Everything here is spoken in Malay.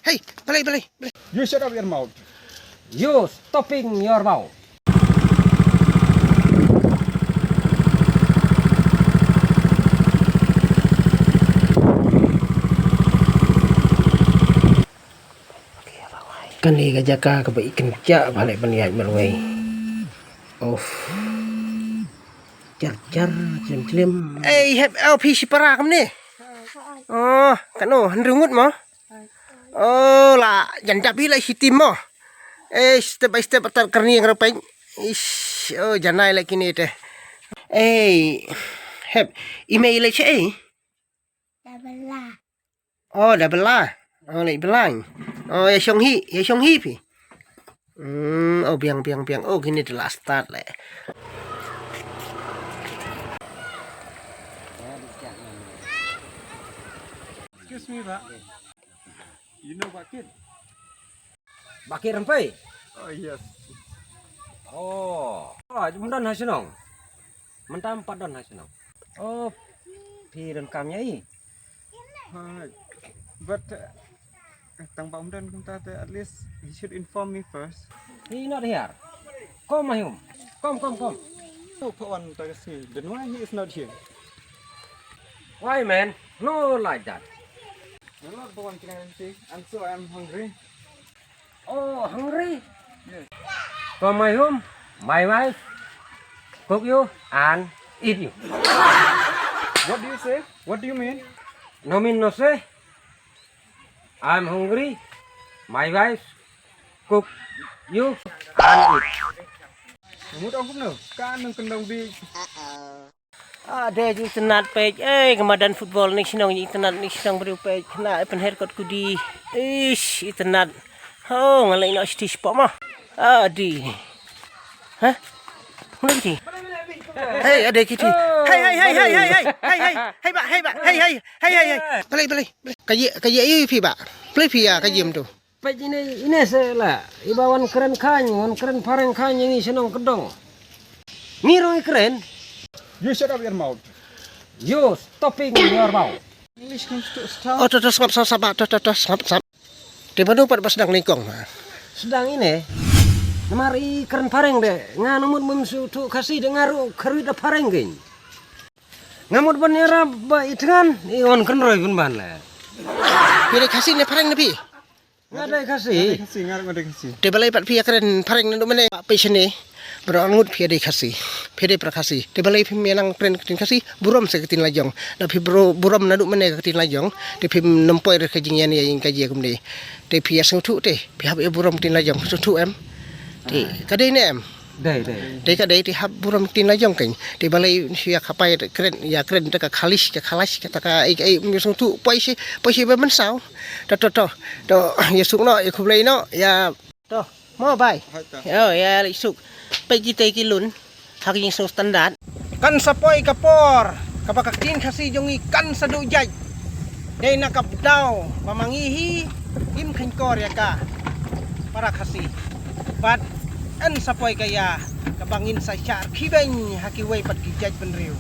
Hey, balik. You shut up your mouth. You stopping your mouth. Kan ni gajaka ka ba ikan kya balik paniai malway. Of. Jar clim. Heb LP si para kam ni. Oh, kano handrungut mo. Oh, la janjabi la hitim mo. Step by step atar karni yang rapai. Ish, oh janai la kini teh. Heb email la che. Oh, dah belah. Oh, lại belang. Oh, ya Xiong Hi pi. Oh, biang. Oh, gini the last start le. Excuse me, Pak. You know Bakir? Bakir rempai. Oh, yes. Oh, mundan hasinong. Mentam padan hasinong. Oh, pi dan kamnya i. But Tang Pak Umdan at least he should inform me first. He not here. Come mahum. Come. No, Pawan Tagasi. Then why he is not here? Why man? No like that. I'm not Pawan Tagasi, and so I'm hungry. Oh, hungry? Yes. Come my home, my wife cook you and eat you. What do you say? What do you mean? No mean no say. I'm hungry. My wife cook you and eat. Mut ông cũng nở, cá nâng cân đồng đi. Ada je internet page. Kemadan football ni sinong internet ni sinong beri page. Kena open haircut kudi. Internet. Oh, ngalai nak stitch pop mah. Adi. Hah? Mana kiti? Hey, ada kiti. Hey, Pak. Balik. Kaji ayu pi, Pak. Balik pi ya kaji tu. Page ini lah. Ibawan keren kany, wan keren pareng kany yang senong kedong. Ngirong keren. You shut up your mouth. You stopping your mouth. English comes to stop. Oh, stop. Di mana pada sedang lingkong? Sedang ini. Namari keren pareng deh. Nganumut memsu tu kasih dengaru kerui da pareng geng. Ngamut banera ba itkan. Iwan keren roy pun ban lah. Pilih kasih ni pareng nabi. Nggak ada kasih. Nggak ada kasih. Di balai pat pihak keren pareng nandu mana pak passion ni. Berangut pihak kasih. Pihak prakasih. Di balai pihak menang keren ketin kasih. Buram seketin lajong. Tapi buram nandu mana ketin lajong. Di pihak nempoi rekajingnya ni yang kaji aku ni. Di pihak sengutu teh. Pihak buram ketin lajong. Sengutu em. Di kadai ni em. Dai. Di kadai di hab buram ketin lajong kan. Di balai pihak kapai keren ya keren dekat kalis kata sengutu poisi bermensau. Toh ya sukno ya kublai no ya toh mau bai ya isuk pagi kita kilun hak yang standar kan sapoi kapor kapakakin kasih jong ikan sadujay dai nakapdaw mamangihi im khankor ya ka para kasih bat an sapoi kaya kabangin sa syar kibeng hakiway pat kijaj penriu.